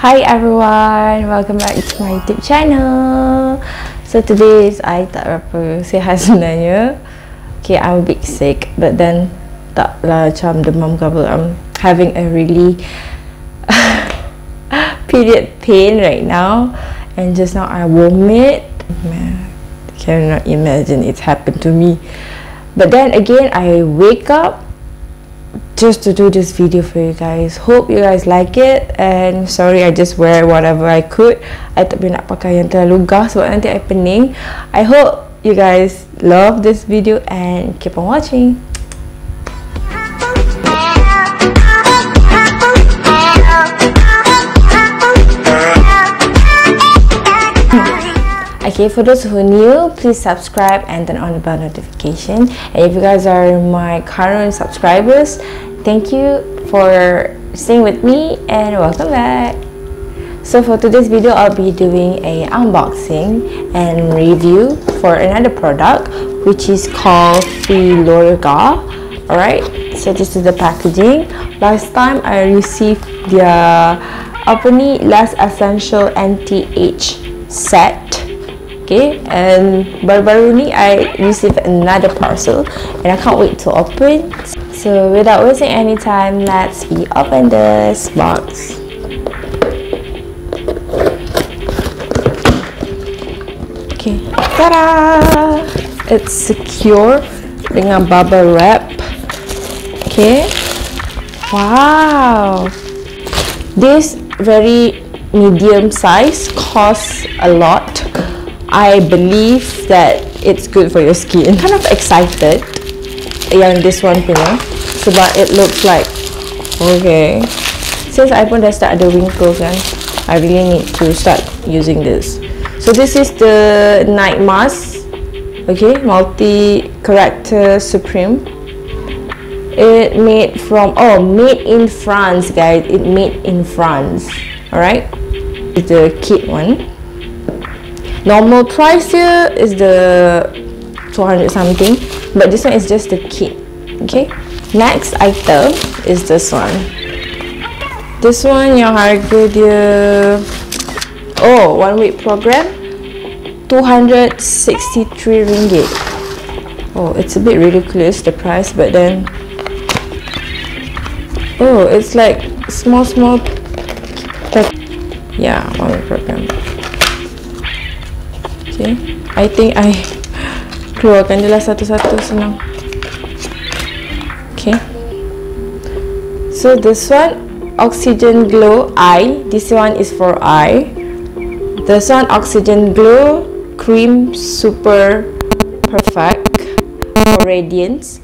Hi everyone, welcome back to my YouTube channel. So today is I tak berapa sihat sebenarnya. Okay, I'm a bit sick, but then taklah macam demam ke apa. I'm having a really period pain right now, and just now I vomit. Man, cannot imagine it's happened to me. But then again, I wake up just to do this video for you guys. Hope you guys like it, and sorry I just wear whatever I could. I tak boleh nak pakai yang terlalu gas sebab nanti I pening. I hope you guys love this video and keep on watching. Okay, for those who are new, please subscribe and turn on the bell notification. And if you guys are my current subscribers, thank you for staying with me and welcome back. So for today's video, I'll be doing a unboxing and review for another product, which is called Filorga. Alright, so this is the packaging. Last time I received their last essential anti-age set. Okay, and baru-baru ni I received another parcel and I can't wait to open. So without wasting any time, let's open this box. Okay, ta-da! It's secure dengan bubble wrap. Okay, wow, this very medium size costs a lot. I believe that it's good for your skin. I'm kind of excited yang this one punya sebab it looks like okay. Since I pun dah start ada wrinkles kan, I really need to start using this. So this is the night mask. Okay, multi-character supreme. It made from made in France, guys. It made in France. Alright, it's the kit one. Normal price here is the 200 something, but this one is just the kit. Okay, next item is this one. This one yang harga dia one week program RM263. Oh, it's a bit ridiculous the price, but then it's like small yeah, 1 week program. Okay, I think I keluarkan je lah satu-satu, senang. Okay, so this one Oxygen Glow Eye. This one is for eye. This one Oxygen Glow Cream Super Perfect for radiance,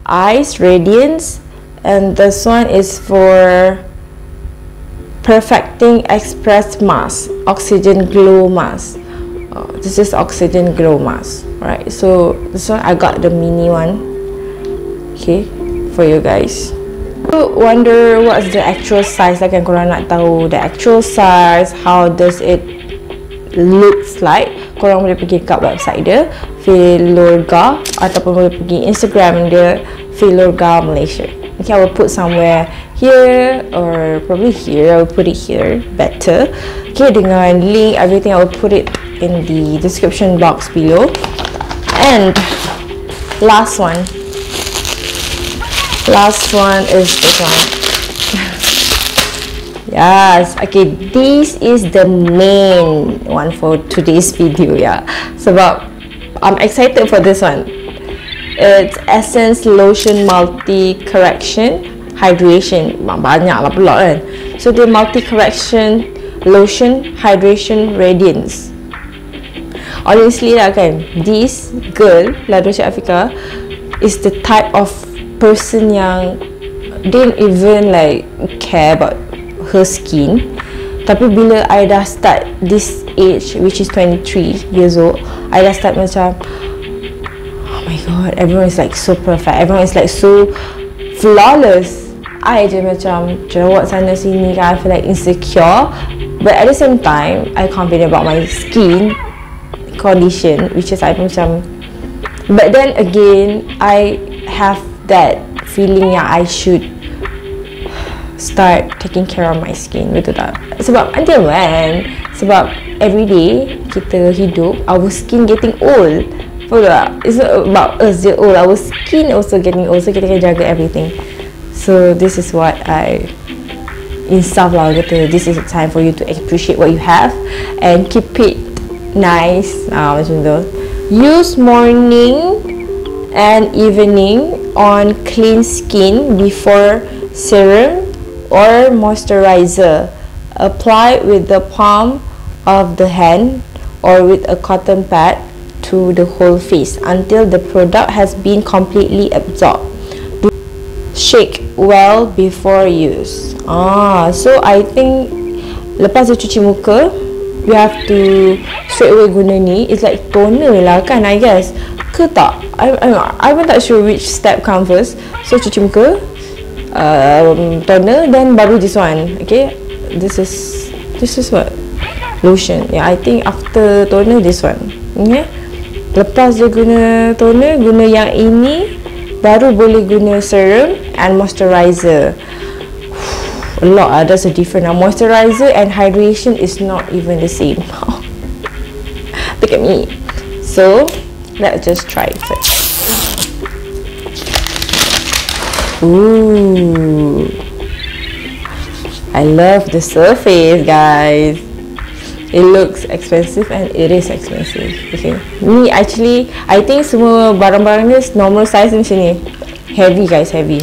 eyes radiance. And this one is for Perfecting Express Mask, Oxygen Glow Mask. This is Oxygen Glow Mask, right? So this one I got the mini one, okay, for you guys. You wonder what's the actual size, like korang nak tahu the actual size, how does it looks like, korang boleh pergi kat website dia Filorga, ataupun boleh pergi Instagram dia Filorga Malaysia. Okay, I will put somewhere here or probably here. I will put it here better. Okay, dengan link everything I will put it in the description box below. And last one is this one. Yes, okay, this is the main one for today's video, yeah. Sebab I'm excited for this one. It's Essence Lotion Multi Correction Hydration. Banyak lah pula kan. So the Multi Correction Lotion Hydration Radiance. Honestly lah kan, this girl Lazada Africa is the type of person yang didn't even like care about her skin. Tapi bila I dah start this age, which is 23 years old, I dah start macam, oh my god, everyone is like so perfect, everyone is like so flawless. I je macam jerawat sana sini kan, I feel like insecure, but at the same time I confident about my skin condition, which is I macam, but then again I have that feeling yang I should start taking care of my skin, betul tak? Sebab until when? Sebab everyday kita hidup, our skin getting old. Betul tak? It's not about us je old, our skin also getting old, so kita kena jaga everything. So this is what I insaf lah kata, this is the time for you to appreciate what you have and keep it nice. Macam tu. Use morning and evening on clean skin before serum or moisturizer. Apply with the palm of the hand or with a cotton pad to the whole face until the product has been completely absorbed. Shake well before use. So I think lepas dia cuci muka, you have to straight away guna ni. It's like toner lah kan, I guess. Ke tak? I'm not sure which step come first. So cuci muka, toner, then baru this one. Okay, this is what? Lotion. Yeah, I think after toner this one. Okay, lepas dia guna toner, guna yang ini, baru boleh guna serum and moisturizer. A lot, that's a different. Moisturizer and hydration is not even the same. Look at me. So let's just try it first. Ooh, I love the surface, guys. It looks expensive and it is expensive. Okay, ni actually I think semua barang-barang ni normal size macam ni. Heavy, guys, heavy.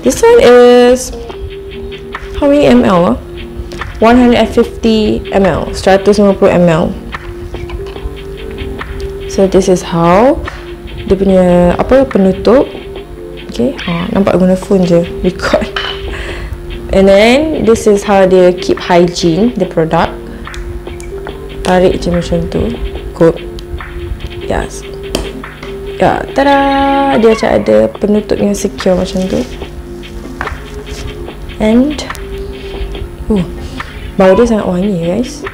This one is how many ml? 150 ml, 150 ml. So this is how dia punya penutup. Okay, nampak guna phone je record. And then this is how dia keep hygiene the product. Tarik je macam tu. Good. Yes. Ya, tada! Dia macam ada penutup yang secure macam tu. And bau dia sangat wangi, guys.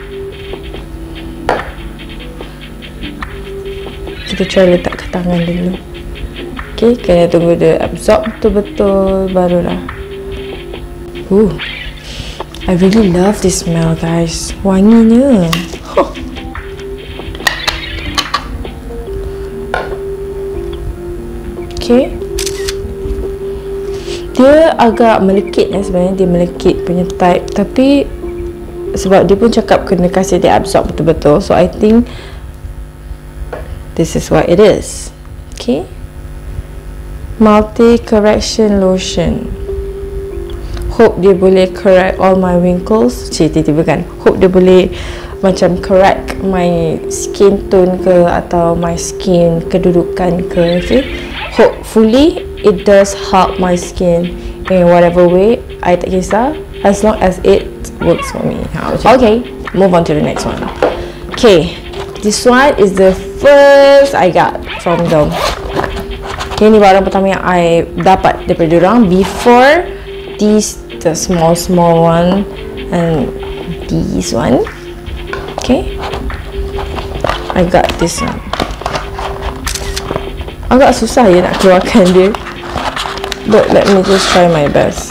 Kita try letak ke tangan dulu. Okay, kena tunggu dia absorb betul-betul barulah. I really love this smell, guys. Wanginya. Okay, dia agak melekit sebenarnya, dia melekit punya type, tapi sebab dia pun cakap kena kasih dia absorb betul-betul, so I think this is what it is. Okay, multi correction lotion. Hope dia boleh correct all my wrinkles. Tiba-tiba kan, hope dia boleh macam correct my skin tone ke, atau my skin kedudukan ke. Okay, hopefully it does help my skin in whatever way. I tak kisah, as long as it works for me. Okay, move on to the next one. Okay, this one is the first I got from them. Okay, ni barang pertama yang I dapat daripada diorang before these, the small one and this one. Okay, I got this one. Agak susah ya nak keluarkan dia, but let me just try my best.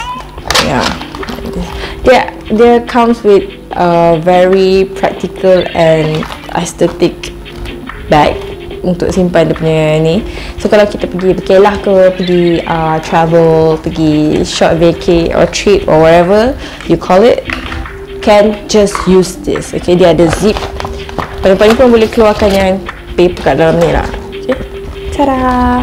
Yeah, there comes with a very practical and aesthetic bag untuk simpan dia punya ni. So kalau kita pergi berkelah ke, pergi travel, pergi short vacay or trip or whatever you call it, can just use this. Okay, dia ada zip, paling-paling pun boleh keluarkan yang paper kat dalam ni lah. Okay, tada!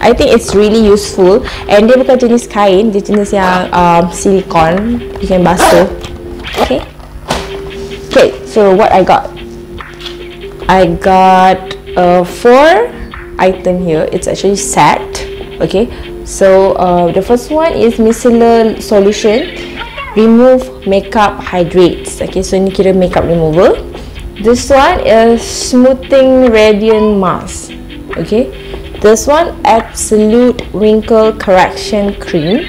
I think it's really useful, and dia bukan jenis kain, dia jenis yang silikon, you can basuh. Okay, so what I got four item here. It's actually set. Okay, so the first one is micellar solution, remove makeup hydrates. Okay, so ni kira makeup remover. This one is smoothing radiant mask. Okay, this one absolute wrinkle correction cream.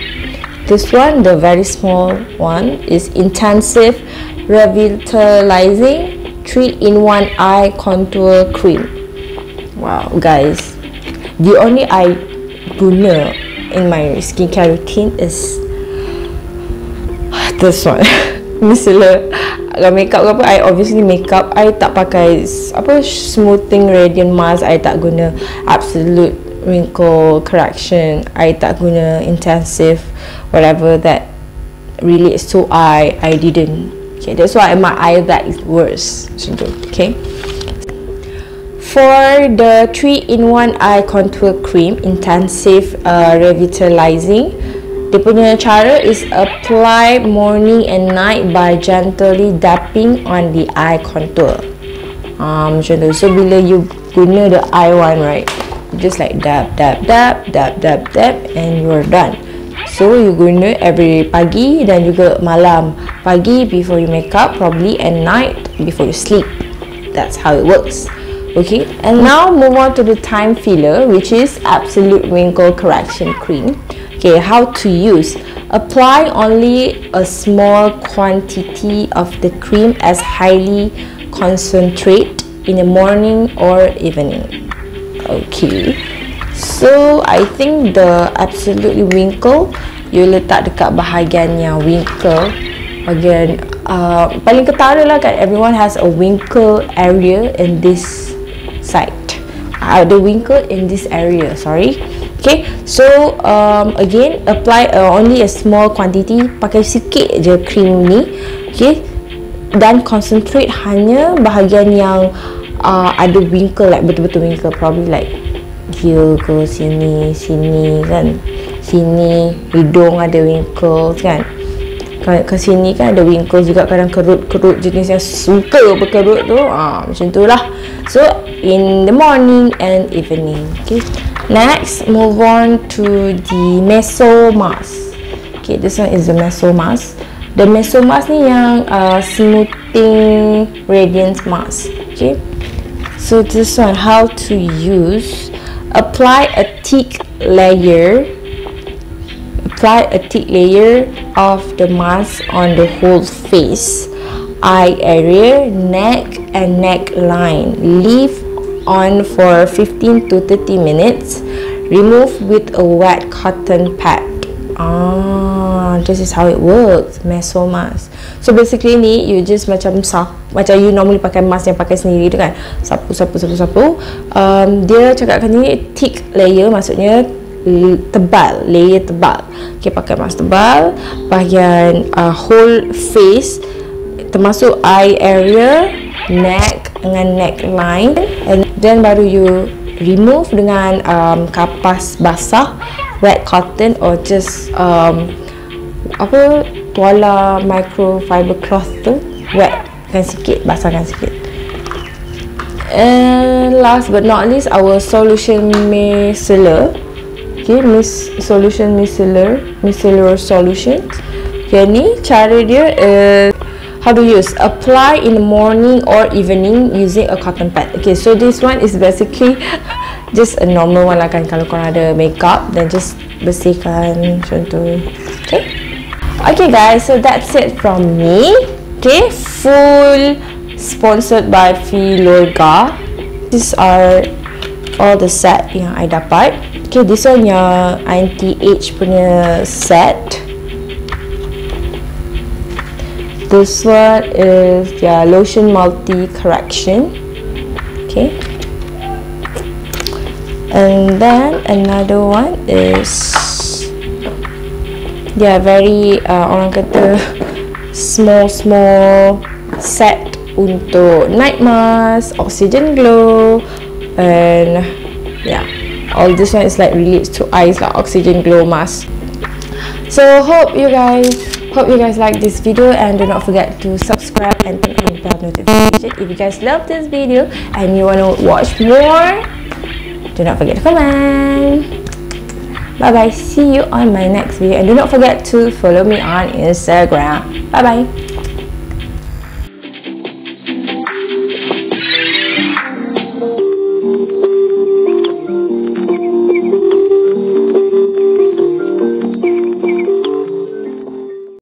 This one, the very small one, is intensive revitalizing 3-in-1 eye contour cream. Wow, guys, the only I guna in my skincare routine is this one. Micellar makeup ke apa, I obviously makeup I tak pakai apa smoothing radiant mask, I tak guna absolute wrinkle correction, I tak guna intensive whatever that relates to eye, I didn't. Okay, that's why my eye that is worse. Okay, for the 3-in-1 eye contour cream intensive revitalizing, dia punya cara is apply morning and night by gently dabbing on the eye contour. Macam tu. So bila you guna the eye one, right, you just like dab dab dab dab dab dab and you're done. So you guna every pagi dan juga malam. Pagi before you make up probably, and night before you sleep. That's how it works. Okay, and now move on to the time filler, which is absolute wrinkle correction cream. Okay, how to use. Apply only a small quantity of the cream as highly concentrate in the morning or evening. Okay, so I think the absolutely wrinkle you letak dekat bahagian yang wrinkle, bahagian paling ketara lah kan, everyone has a wrinkle area in this side, the wrinkle in this area, sorry. Okay, so again apply only a small quantity, pakai sikit je cream ni. Okay, dan concentrate hanya bahagian yang ada wrinkle, like betul-betul wrinkle, probably like here ke sini, sini kan, sini hidung ada wrinkles kan, ke sini kan ada wrinkles juga, kadang kerut-kerut jenis yang suka berkerut tu, macam tu lah. So in the morning and evening. Okay, next move on to the meso mask. Okay, this one is the meso mask. The meso mask ni yang smoothing radiance mask. Okay, so this one how to use. Apply a thick layer of the mask on the whole face, eye area, neck and neckline. Leave on for 15 to 30 minutes. Remove with a wet cotton pad. This is how it works, meso mask. So basically ni you just macam you normally pakai mask yang pakai sendiri tu kan, sapu. Dia cakapkan ni thick layer, maksudnya tebal, layer tebal. Okay, pakai mask tebal bahagian whole face, termasuk eye area, neck dengan neckline, and then baru you remove dengan kapas basah, wet cotton or just tuala microfiber cloth tu, wetkan sikit, basahkan sikit. And last but not least, our solution micellar. Okay, micellar solution. Okay, ni cara dia how to use. Apply in the morning or evening using a cotton pad. Okay, so this one is basically just a normal one lah kan, kalau korang ada makeup dan just bersihkan macam tu. Okay guys, so that's it from me. Okay, full sponsored by Filorga. These are all the set yang I dapat. Okay, this one yang anti-age punya set. This one is the lotion multi correction. Okay, and then another one is very orang kata small set untuk night mask, oxygen glow, and all this one is like relates to eyes lah, oxygen glow mask. So hope you guys like this video, and do not forget to subscribe and turn on the bell notification if you guys love this video and you want to watch more. Do not forget to comment. Bye bye, see you on my next video, and do not forget to follow me on Instagram. Bye bye.